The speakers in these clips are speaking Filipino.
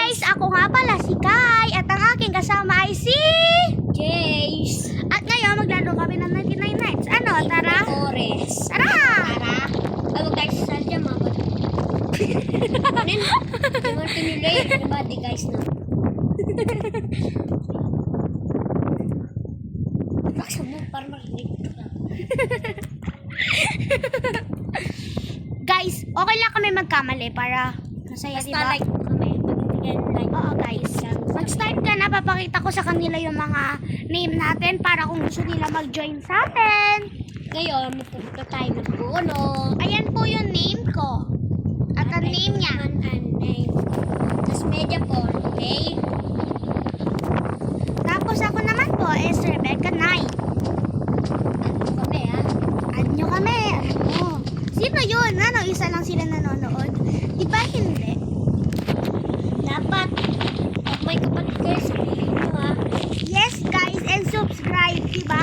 guys! Ako nga pala si Kai at ang aking kasama ay si Jace. At ngayon maglaro kami ng 99 Nights. Ano? Tara! Torres. Tara! Tara. Ay, huwag tayo sa salya, mga Anin? Di mo tinulay. Ano ba, di guys, no? Baksa mo, parang marinig ko lang. Guys, okay lang kami magkamali para masaya, Basta diba? like kami. Pag-ibigyan like. Oo guys. Mag-start ka na, papakita ko sa kanila yung mga name natin para kung gusto nila mag-join sa atin. Ngayon, magpupunta tayo ng puno. Ayan po yung name ko. At ang name niya. Name. Tapos media po, okay? Tapos ako naman po is Rebecca Knight. Ano kami, ha? Add nyo kami. Ano? Sino yun? Ano? Isa lang sila nanonood? Diba hindi? Dapat, pag may kapatid kayo, sabihin nyo, ha? Yes guys, and subscribe, diba?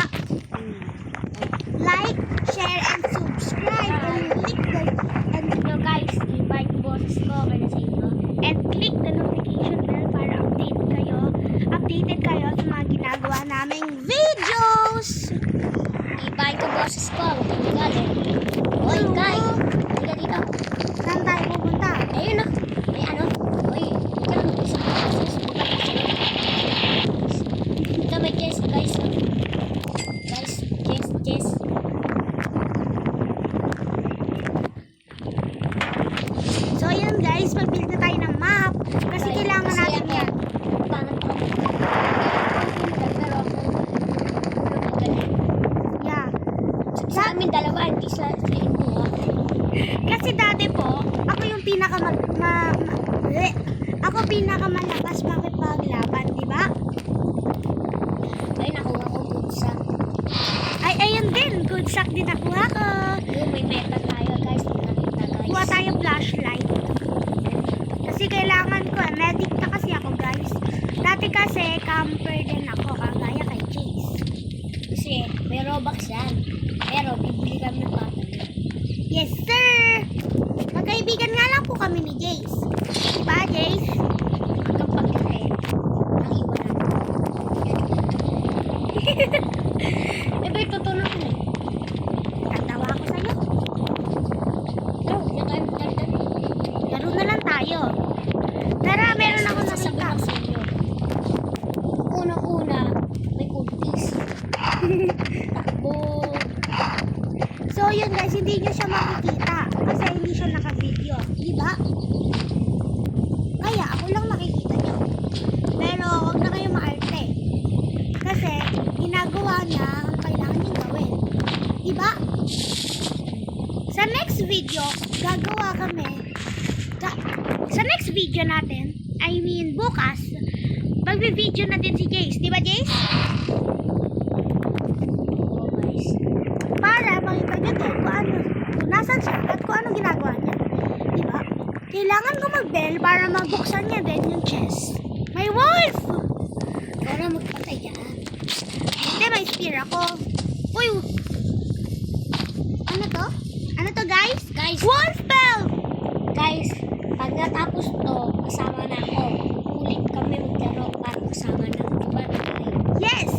Like, share, and subscribe. And click the No, guys, invite bosses ko para sa inyo. and click the notification bell para updated kayo sa mga ginagawa naming videos. Invite ko bosses ko, huwag kang galit. Oy, Kai, halika dito. Saan tayo pupunta? Ayun, no? May ano? Oy, ikaw lang isa ng bosses. Ito may Jess, guys. Guys, Jess. So yun guys, mag-build na tayo ng map. Kasi Guys, kailangan kasi natin ako, yan. pangit ako. Pero ako, magaling. Yeah. Sa amin dalawa, hindi sa inyo, ha? Kasi dati po, ako yung ako pinakamalakas makipaglaban, di ba? Ay, nakuha ko bulsa. Ay, ayun din. Good sack din nakuha ko. Ayun, may meta tayo, guys. Nakita, guys. Kuha tayo flashlight. Kasi kailangan ko. Medic na kasi ako, guys. Dati kasi, camper din ako. Kagaya kay Jace. Kasi may Robux yan. Pero bibili kami ng papel. Yes, sir! Magkaibigan nga lang po kami ni Jace. Diba, Jace? Hanggang paglaki, ang iwanan ko. Eh, ba ito na ko eh. Tatawa ako sa'yo. Pero, hindi tayo magdali. Laro na lang tayo. Tara, meron ako Sasabihin nakita. ko sa inyo. Unang-una, may kultis. Takbo. So yun guys, hindi nyo siya makikita kasi hindi siya naka-video, di ba? Kaya ako lang makikita nyo. Pero huwag na kayo maarte. Kasi ginagawa niya ang kailangan niyong gawin. Di ba? Sa next video, gagawa kami. Sa next video natin, I mean bukas, magbe-video na din si Jace. Di ba Jace? Oh, guys. Para makita nyo din kung nasan siya at kung anong ginagawa niya. Diba? Kailangan ko mag-bell para mabuksan niya din yung chest. May wolf! Para magpatay yan. Hindi, may spear ako. Uy! Ano to? Ano to guys? Guys, Wolf bell! guys, pag natapos to, kasama na ako. Ulit kami maglaro para kasama na ako. Yes!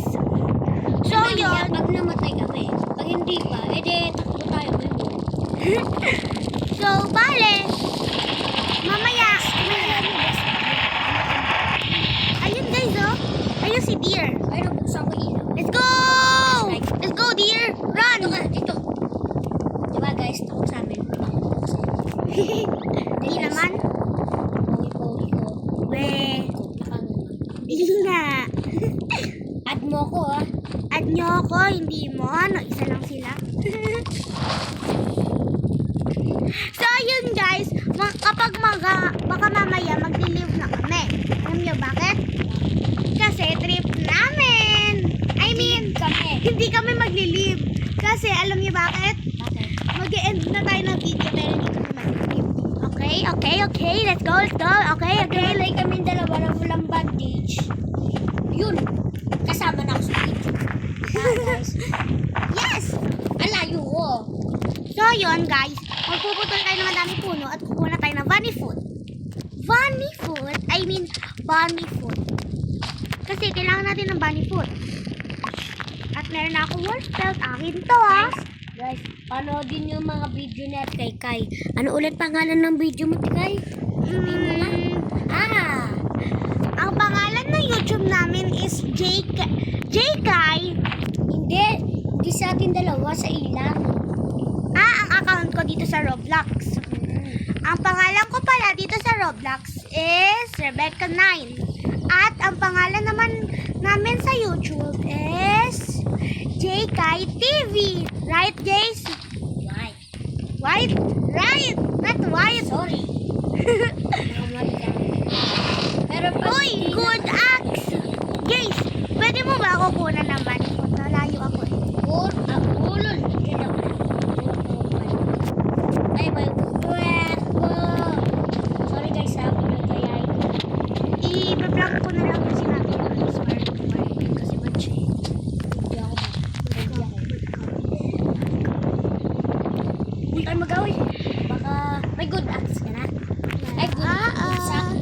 So Ano yun, yan? Pag namatay kami. Pag hindi pa, edi takbo tayo ngayon. so bale, mamaya, ayun guys oh, ayun si deer. Ay, nabuksan ko ilaw. Let's go! Let's go deer! Run! Dito ka, dito. Diba guys, takot sa amin. Hindi naman. Pogi-pogi ko. We, Nakang di nga. add mo ko, ah. Add nyo ako, hindi mo. Ano, isa lang sila. So, yun guys. Kapag baka mamaya mag-live na kami. Alam nyo bakit? Kasi trip namin. I mean, hindi kami mag-live. Kasi alam nyo bakit? Bakit? Mag-end na tayo ng video pero hindi kami mag-live. Okay. Let's go. Okay. Naglalay kami dalawa ng walang bandage. Yun. Kasama na ako sa video. Guys. Yes! Alayo ko. So, yun guys. Magpuputol tayo ng madami puno at kukuha na tayo ng Vanny food. Vanny food I mean, bunny food. Kasi kailangan natin ng bunny food. At meron na ako wolf belt. Akin to, ah. Guys, panoodin yung mga video ni Ate Kai. Ano ulit pangalan ng video mo, Ate Kai? Sabihin mo nga. Ang pangalan ng YouTube namin is JKay. Hindi sa atin dalawa, sa ilang. Ang account ko dito sa Roblox. Ang pangalan ko pala dito sa Roblox is Rebecca9. At ang pangalan naman namin sa YouTube is JKay TV. Right, Jace? Right. White? Right! Not white. Sorry. Nakamali ka. Pero pag Uy, good axe! Jace, pwede mo ba ako kunan ng bunny food? Nalayo ako eh. Ulol. Ay, may buwet ko. Sorry guys, sabi na kaya I-vlog ko na lang kasi natin yung smart wifi kasi match eh. hindi ako Hindi tayo magawin. Baka may good axe ka na. Ay, good sack.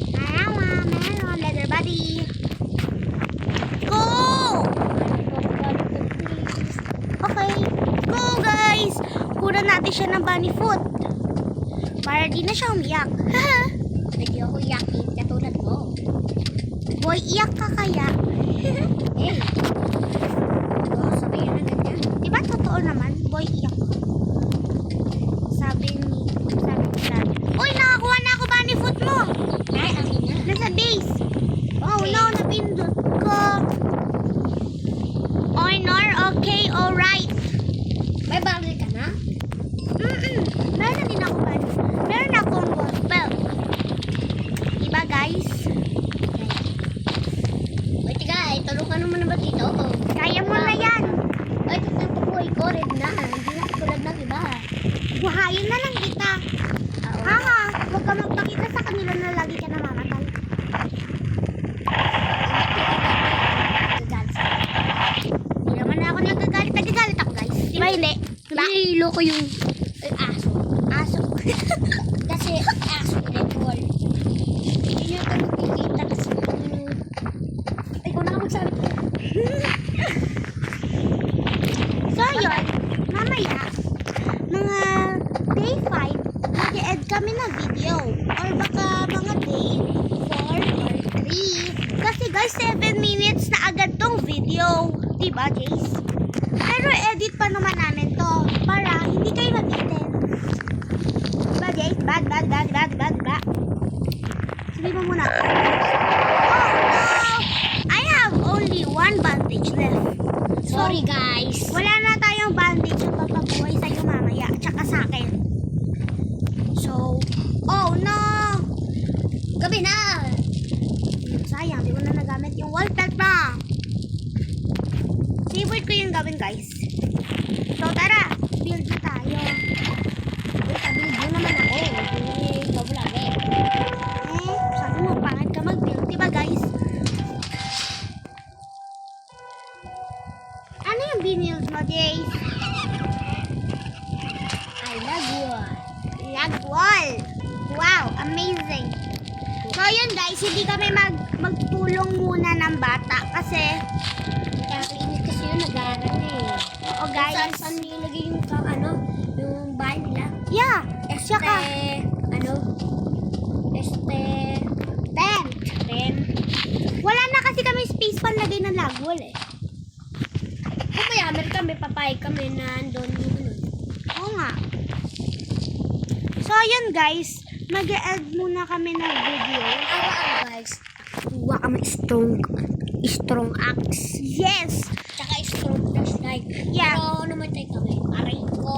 Dalawa, meron. Leather body. Go! Okay, go guys! Kunan natin siya ng bunny food. Para di na siya umiyak. Pwede ako yakin katulad mo. Boy, iyak ka kaya? Eh. Sabihin na ganyan. Diba totoo naman? Boy, iyak ka. Sabi dad. Uy, nakakuha na ako bunny food mo! Ay, akin na. Nasa base. Oh Okay. no, napindot ko. Honor, okay, alright. May barrel ka na? Meron na din ako bunny. Meron akong wolf belt. Diba guys? Wait, guys. Tulungan naman na ba dito? Kaya mo na yan. Ay, ang tukoy ko red na. Hindi na tulad ng iba. Buhayin na lang kita. Haha, huwag ka magpakita sa kanila na lagi ka namamatay. Hindi naman na ako nagagalit. Nagagalit ako guys. Diba hindi? Diba? Nililo ko yung aso. Aso. Kasi aso red wall. Hindi nyo ito makikita kasi ay, kung nakapagsabi ko. So yun, mamaya, mga day 5, mag-e-add kami na video. Or baka mga day 4 or 3. Kasi guys, 7 minutes na agad tong video. Diba, Jace? Pero edit pa naman namin to para hindi kayo mabitin. Diba, Jace? Bad. Sabi mo muna. Oh no! I have only one bandage left. Sorry guys. Wala na tayong bandage yung papabuhay sa'yo mamaya, tsaka sa akin. So, oh no! Gabi na. Sayang, di ko na nagamit yung wall belt na. Favorite ko yung gawin, guys. So, tara, build na tayo. Uy, sabi mo naman ako. Hindi ikaw lagi. Sabi mo, pangit ka mag-build, diba, guys? Ano yung binild mo, Jace? I love you. Lag wall. Wow, amazing. So, yun guys, hindi kami magtulong muna ng bata kasi, Kakainit kasi yun, nag-aaral eh. oo guys, Saan nilagay yung yung bahay nila? yeah, tsaka, Tent. wala na kasi kami space panlagay ng lag wall eh. Kung mayaman kami, papayag kami na andun yung Oo nga. So, yun guys, mag-e-add muna kami ng video. guys. Kuha kami strong axe. Yes! Tsaka strong flashlight. Yeah. Pero namatay kami. Aray ko.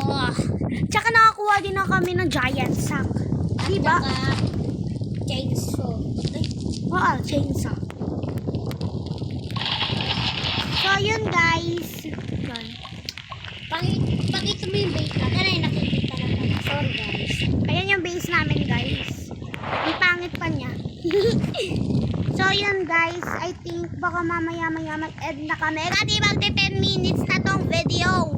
Tsaka nakakuha din na kami ng giant sack. Diba? Tsaka chainsaw. Ay, Oo, chainsaw. So, yun guys. Yun. pakita mo yung base na. Kanay nakikita na pala. Sorry guys. Ayan yung base namin guys. Ang pangit pa niya. So, yun guys. I think baka mamaya mag-end na kami. Kasi magti 10 minutes na tong video.